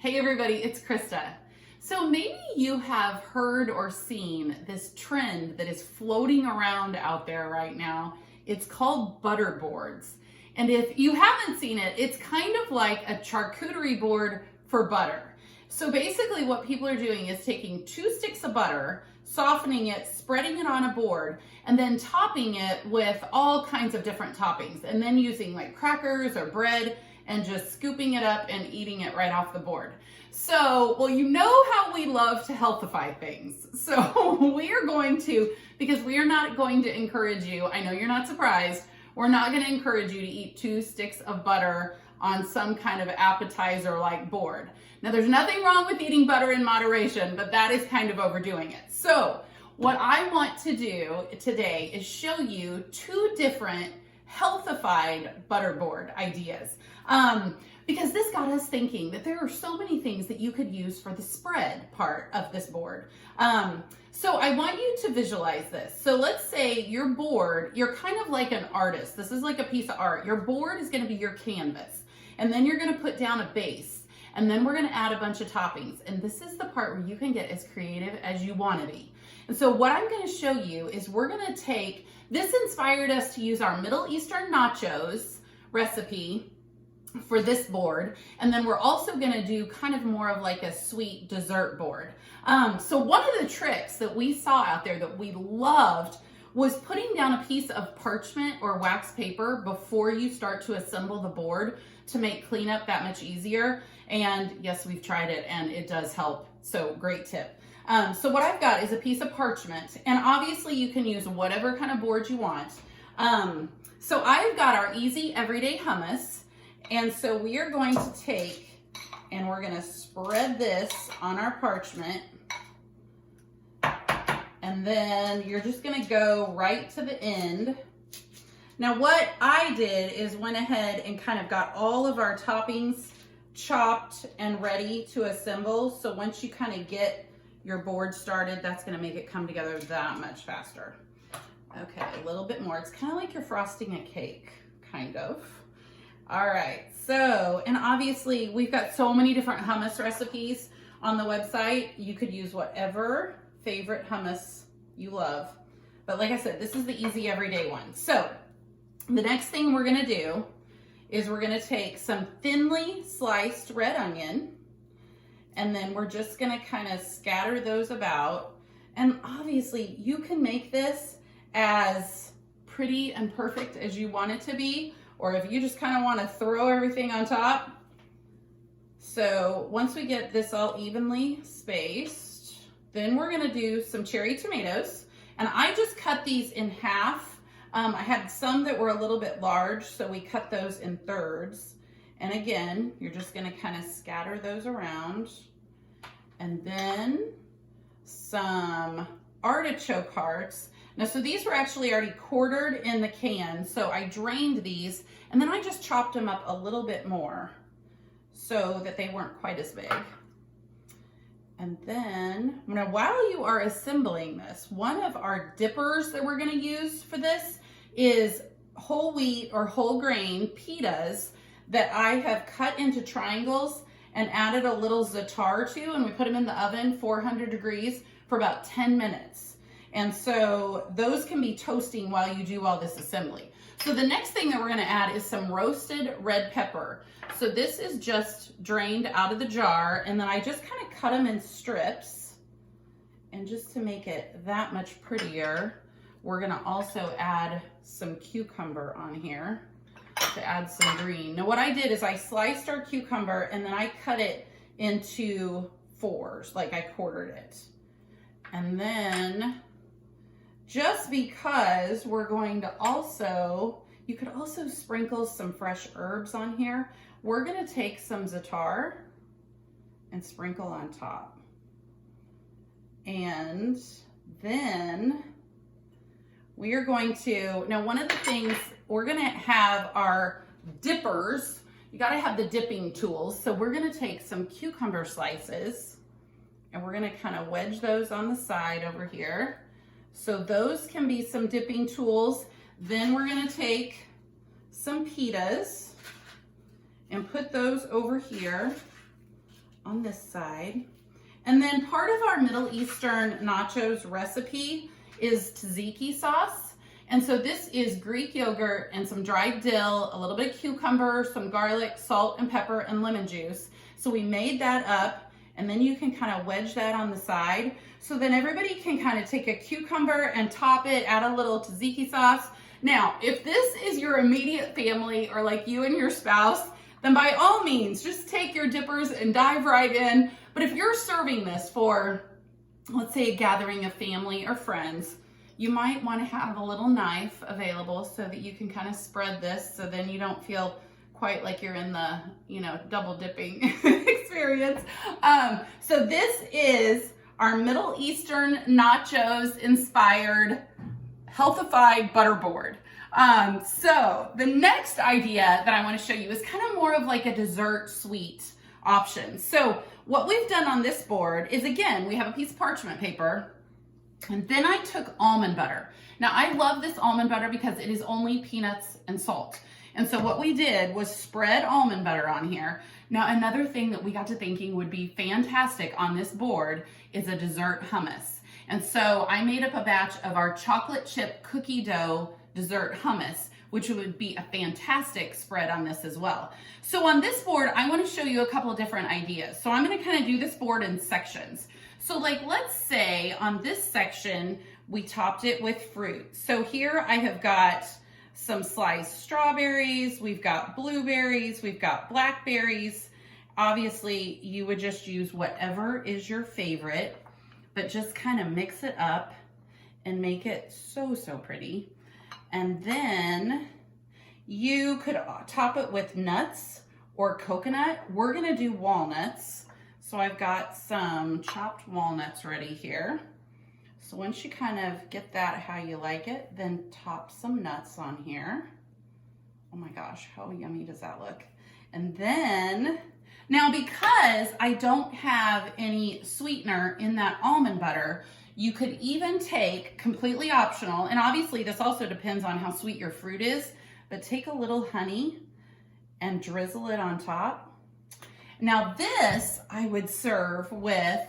Hey everybody, it's Krista. So maybe you have heard or seen this trend that is floating around out there right now. It's called butter boards. And if you haven't seen it, it's kind of like a charcuterie board for butter. So basically what people are doing is taking 2 sticks of butter, softening it, spreading it on a board, and then topping it with all kinds of different toppings, and then using like crackers or bread and just scooping it up and eating it right off the board. So, well, you know how we love to healthify things. So we are going to, because we are not going to encourage you, I know you're not surprised, we're not going to encourage you to eat 2 sticks of butter on some kind of appetizer like board. Now there's nothing wrong with eating butter in moderation, but that is kind of overdoing it. So what I want to do today is show you 2 different healthified butter board ideas. Because this got us thinking that there are so many things that you could use for the spread part of this board. So I want you to visualize this. So let's say your board, you're kind of like an artist. This is like a piece of art. Your board is going to be your canvas. And then you're going to put down a base. And then we're going to add a bunch of toppings. And this is the part where you can get as creative as you want to be. And so what I'm going to show you is we're going to take, this inspired us to use our Middle Eastern nachos recipe for this board, and then we're also going to do kind of more of like a sweet dessert board. So one of the tricks that we saw out there that we loved was putting down a piece of parchment or wax paper before you start to assemble the board to make cleanup that much easier. And yes, we've tried it and it does help. So great tip. So what I've got is a piece of parchment, and obviously you can use whatever kind of board you want. So I've got our easy everyday hummus. And so we are going to take and we're going to spread this on our parchment. And then you're just going to go right to the end. Now what I did is went ahead and kind of got all of our toppings chopped and ready to assemble. So once you kind of get your board started, that's going to make it come together that much faster. Okay, a little bit more. It's kind of like you're frosting a cake, kind of. All right, so, and obviously we've got so many different hummus recipes on the website. You could use whatever favorite hummus you love. But like I said, this is the easy everyday one. So the next thing we're gonna do is we're gonna take some thinly sliced red onion, and then we're just gonna kind of scatter those about. And obviously you can make this as pretty and perfect as you want it to be, or if you just kind of want to throw everything on top. So once we get this all evenly spaced, then we're going to do some cherry tomatoes. And I just cut these in half. I had some that were a little bit large, so we cut those in thirds. And again, you're just going to kind of scatter those around. And then some artichoke hearts. Now, so these were actually already quartered in the can, so I drained these, and then I just chopped them up a little bit more so that they weren't quite as big. And then, now while you are assembling this, one of our dippers that we're gonna use for this is whole wheat or whole grain pitas that I have cut into triangles and added a little za'atar to, and we put them in the oven, 400 degrees, for about 10 minutes. And so those can be toasting while you do all this assembly. So the next thing that we're gonna add is some roasted red pepper. So this is just drained out of the jar, and then I just kind of cut them in strips. And just to make it that much prettier, we're gonna also add some cucumber on here to add some green. Now what I did is I sliced our cucumber and then I cut it into 4s, like I quartered it. And then, just because we're going to also, you could also sprinkle some fresh herbs on here. We're going to take some za'atar and sprinkle on top. And then we are going to, now one of the things, we're going to have our dippers. You got to have the dipping tools. So we're going to take some cucumber slices and we're going to kind of wedge those on the side over here. So those can be some dipping tools. Then we're going to take some pitas and put those over here on this side. And then part of our Middle Eastern nachos recipe is tzatziki sauce. And so this is Greek yogurt and some dried dill, a little bit of cucumber, some garlic, salt and pepper, and lemon juice. So we made that up, and then you can kind of wedge that on the side. So then everybody can kind of take a cucumber and top it, add a little tzatziki sauce. Now, if this is your immediate family or like you and your spouse, then by all means, just take your dippers and dive right in. But if you're serving this for, let's say, a gathering of family or friends, you might want to have a little knife available so that you can kind of spread this, so then you don't feel quite like you're in the, double dipping experience. So this is our Middle Eastern nachos inspired Healthified butter board. So the next idea that I want to show you is kind of more of like a dessert sweet option. So what we've done on this board is, again, we have a piece of parchment paper, and then I took almond butter. Now I love this almond butter because it is only peanuts and salt. And so what we did was spread almond butter on here. Now another thing that we got to thinking would be fantastic on this board is a dessert hummus. And so I made up a batch of our chocolate chip cookie dough dessert hummus, which would be a fantastic spread on this as well. So on this board, I want to show you a couple of different ideas. So I'm going to kind of do this board in sections. So like, let's say on this section, we topped it with fruit. So here I have got some sliced strawberries, we've got blueberries, we've got blackberries. Obviously, you would just use whatever is your favorite, but just kind of mix it up and make it so pretty. And then you could top it with nuts or coconut. We're gonna do walnuts. So I've got some chopped walnuts ready here. So once you kind of get that how you like it, then top some nuts on here. Oh my gosh, how yummy does that look? And then, now because I don't have any sweetener in that almond butter, you could even take, completely optional, and obviously this also depends on how sweet your fruit is, but take a little honey and drizzle it on top. Now this I would serve with,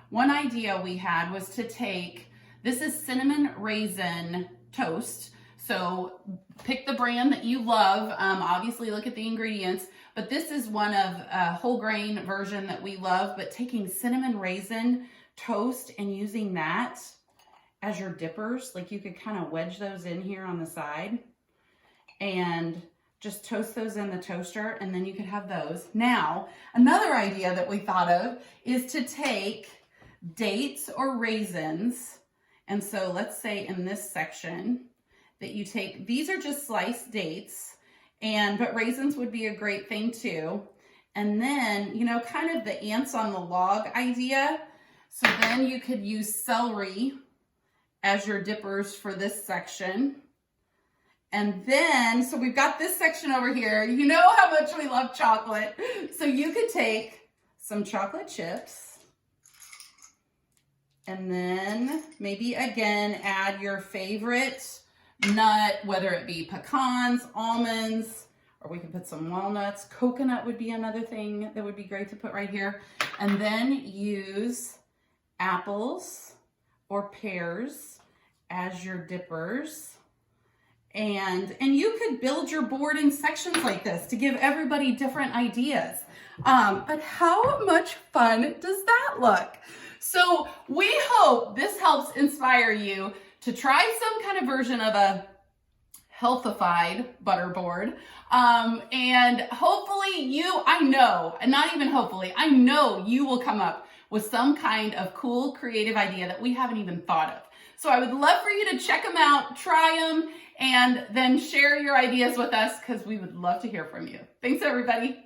one idea we had was to take, this is cinnamon raisin toast. So pick the brand that you love. Obviously look at the ingredients, but this is one of a whole grain version that we love, but taking cinnamon raisin toast and using that as your dippers, like you could kind of wedge those in here on the side and just toast those in the toaster, and then you could have those. Now, another idea that we thought of is to take dates or raisins. And so let's say in this section that you take, these are just sliced dates, but raisins would be a great thing too. And then, kind of the ants on the log idea. So then you could use celery as your dippers for this section. And then, so we've got this section over here. You know how much we love chocolate. So you could take some chocolate chips and then maybe again add your favorite nut, whether it be pecans, almonds, or we could put some walnuts. Coconut would be another thing that would be great to put right here. And then use apples or pears as your dippers. And you could build your board in sections like this to give everybody different ideas. But how much fun does that look? So we hope this helps inspire you to try some kind of version of a healthified butter board. And hopefully I know you will come up with some kind of cool, creative idea that we haven't even thought of. So I would love for you to check them out, try them, and then share your ideas with us because we would love to hear from you. Thanks, everybody.